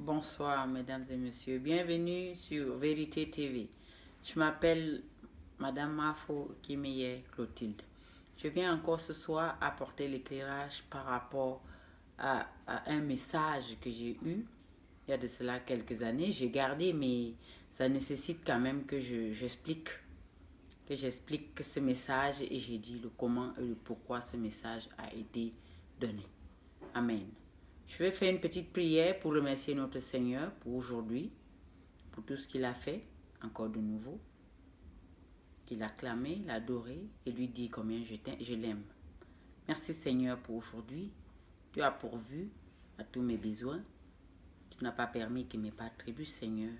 Bonsoir, mesdames et messieurs. Bienvenue sur Vérité TV. Je m'appelle Madame Mafo Kimeye Clotilde. Je viens encore ce soir apporter l'éclairage par rapport à un message que j'ai eu il y a de cela quelques années. J'ai gardé, mais ça nécessite quand même que j'explique ce message et j'ai dit le comment et le pourquoi ce message a été donné. Amen. Je vais faire une petite prière pour remercier notre Seigneur pour aujourd'hui, pour tout ce qu'il a fait, encore de nouveau. Il a clamé, il a adoré et lui dit combien je l'aime. Merci Seigneur pour aujourd'hui. Tu as pourvu à tous mes besoins. Tu n'as pas permis que mes pas trébuchent, Seigneur.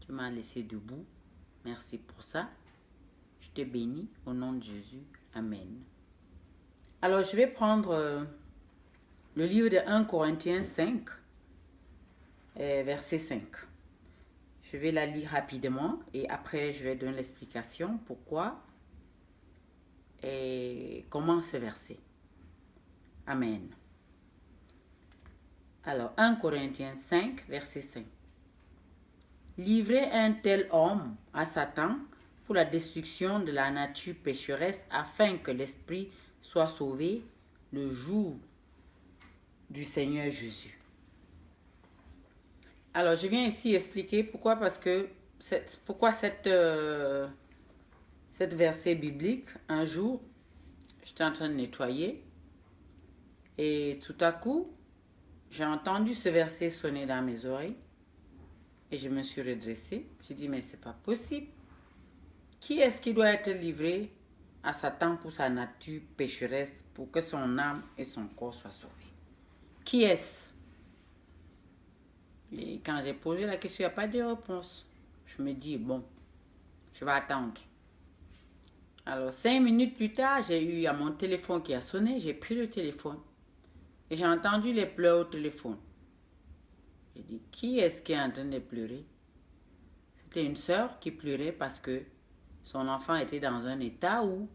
Tu m'as laissé debout. Merci pour ça. Je te bénis au nom de Jésus. Amen. Alors je vais prendre le livre de 1 Corinthiens 5, verset 5. Je vais la lire rapidement et après je vais donner l'explication pourquoi et comment ce verset. Amen. Alors 1 Corinthiens 5, verset 5. Livrez un tel homme à Satan pour la destruction de la nature pécheresse afin que l'esprit soit sauvé le jour du Seigneur Jésus. Alors, je viens ici expliquer pourquoi, parce que pourquoi cette verset biblique. Un jour, j'étais en train de nettoyer et tout à coup, j'ai entendu ce verset sonner dans mes oreilles et je me suis redressée. J'ai dit, mais c'est pas possible. Qui est-ce qui doit être livré à Satan pour sa nature pécheresse, pour que son âme et son corps soient sauvés? Qui est-ce? Et quand j'ai posé la question, il n'y a pas de réponse. Je me dis, bon, je vais attendre. Alors, 5 minutes plus tard, j'ai eu à mon téléphone qui a sonné. J'ai pris le téléphone. Et j'ai entendu les pleurs au téléphone. J'ai dit, qui est-ce qui est en train de pleurer? C'était une sœur qui pleurait parce que son enfant était dans un état où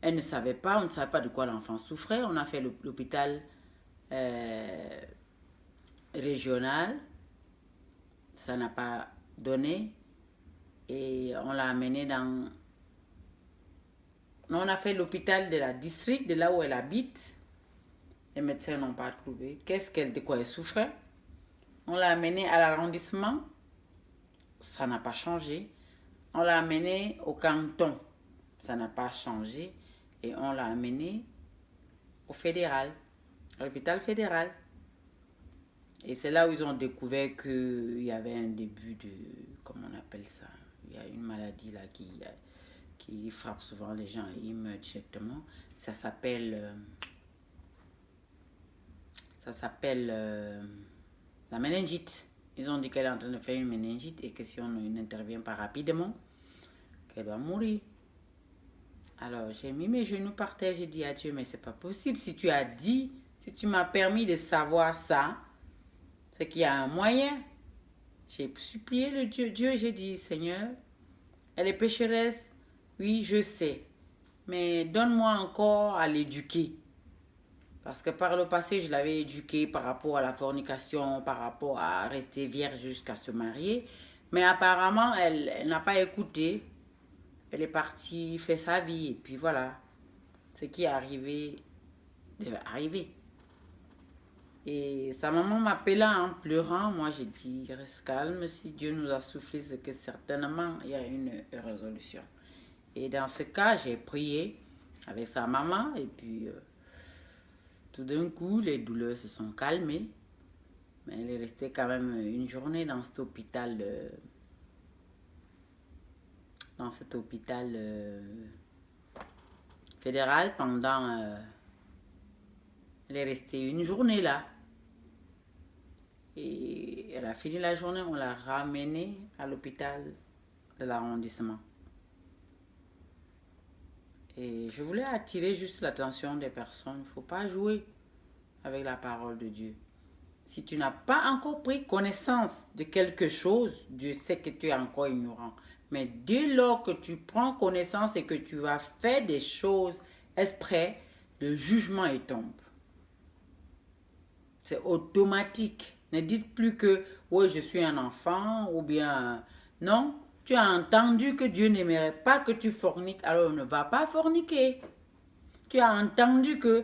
elle ne savait pas, on ne savait pas de quoi l'enfant souffrait. On a fait l'hôpital régional. Ça n'a pas donné. Et on l'a amené dans... On a fait l'hôpital de la district, de là où elle habite. Les médecins n'ont pas trouvé. De quoi elle souffrait? On l'a amené à l'arrondissement. Ça n'a pas changé. On l'a amené au canton. Ça n'a pas changé. Et on l'a amené au fédéral, à l'hôpital fédéral. Et c'est là où ils ont découvert qu'il y avait un début de... Comment on appelle ça? Il y a une maladie là qui frappe souvent les gens et ils meurent directement. Ça s'appelle la méningite. Ils ont dit qu'elle est en train de faire une méningite et que si on n'intervient pas rapidement, qu'elle va mourir. Alors j'ai mis mes genoux par terre, j'ai dit à Dieu, mais c'est pas possible. Si tu as dit, si tu m'as permis de savoir ça, c'est qu'il y a un moyen. J'ai supplié le Dieu, j'ai dit, Seigneur, elle est pécheresse, oui, je sais, mais donne-moi encore à l'éduquer. Parce que par le passé, je l'avais éduquée par rapport à la fornication, par rapport à rester vierge jusqu'à se marier. Mais apparemment, elle n'a pas écouté. Elle est partie faire sa vie. Et puis voilà, ce qui est arrivé devait arriver. Et sa maman m'appelant en pleurant. Moi, j'ai dit, reste calme. Si Dieu nous a soufflé, c'est que certainement, il y a une résolution. Et dans ce cas, j'ai prié avec sa maman. Et puis... tout d'un coup, les douleurs se sont calmées, mais elle est restée quand même une journée dans cet hôpital, fédéral pendant... elle est restée une journée là. Et elle a fini la journée, on l'a ramenée à l'hôpital de l'arrondissement. Et je voulais attirer juste l'attention des personnes. Il ne faut pas jouer avec la parole de Dieu. Si tu n'as pas encore pris connaissance de quelque chose, Dieu sait que tu es encore ignorant. Mais dès lors que tu prends connaissance et que tu vas faire des choses exprès, le jugement y tombe. C'est automatique. Ne dites plus que, oui, je suis un enfant, ou bien, non. Tu as entendu que Dieu n'aimerait pas que tu forniques, alors ne va pas forniquer. Tu as entendu que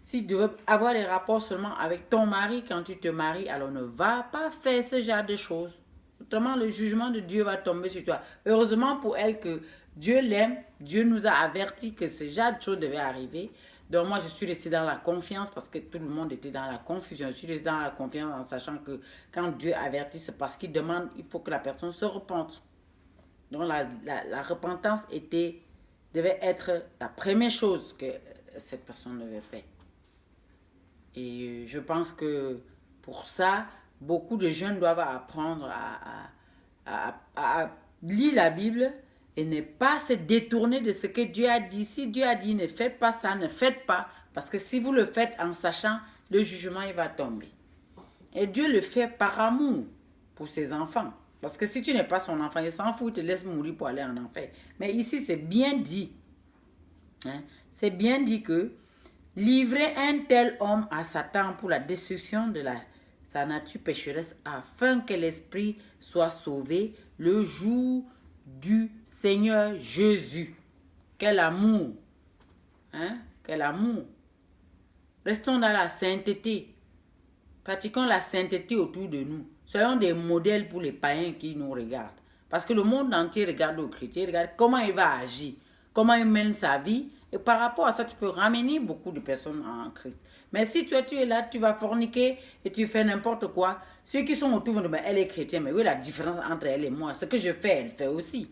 si tu veux avoir des rapports seulement avec ton mari quand tu te maries, alors ne va pas faire ce genre de choses. Autrement, le jugement de Dieu va tomber sur toi. Heureusement pour elle que Dieu l'aime, Dieu nous a averti que ce genre de choses devait arriver. Donc moi, je suis restée dans la confiance parce que tout le monde était dans la confusion. Je suis restée dans la confiance en sachant que quand Dieu avertit, c'est parce qu'il demande, il faut que la personne se repente. Donc la repentance devait être la première chose que cette personne devait faire. Et je pense que pour ça, beaucoup de jeunes doivent apprendre à lire la Bible et ne pas se détourner de ce que Dieu a dit. Si Dieu a dit ne faites pas ça, ne faites pas. Parce que si vous le faites en sachant, le jugement il va tomber. Et Dieu le fait par amour pour ses enfants. Parce que si tu n'es pas son enfant, il s'en fout, il te laisse mourir pour aller en enfer. Mais ici, c'est bien dit. Hein? C'est bien dit que livrer un tel homme à Satan pour la destruction de sa nature pécheresse afin que l'esprit soit sauvé le jour du Seigneur Jésus. Quel amour! Hein? Quel amour! Restons dans la sainteté. Pratiquons la sainteté autour de nous. Soyons des modèles pour les païens qui nous regardent. Parce que le monde entier regarde aux chrétiens, regarde comment il va agir, comment il mène sa vie. Et par rapport à ça, tu peux ramener beaucoup de personnes en Christ. Mais si tu es là, tu vas forniquer et tu fais n'importe quoi. Ceux qui sont autour de moi, elle est chrétienne, mais oui, la différence entre elle et moi, ce que je fais, elle fait aussi.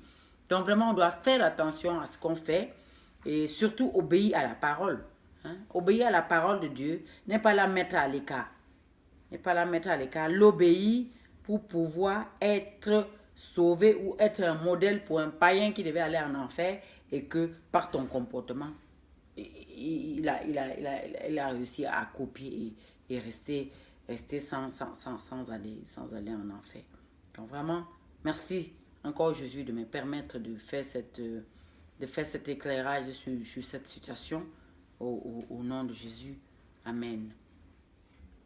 Donc vraiment, on doit faire attention à ce qu'on fait et surtout obéir à la parole. Hein? Obéir à la parole de Dieu, n'est pas la mettre à l'écart. N'est pas la mettre à l'écart, l'obéir pour pouvoir être sauvé ou être un modèle pour un païen qui devait aller en enfer et que par ton comportement, il a réussi à copier et rester sans aller en enfer. Donc vraiment, merci encore Jésus de me permettre de faire cet éclairage sur cette situation au nom de Jésus. Amen.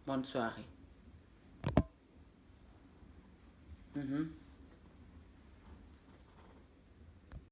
Bonne soirée.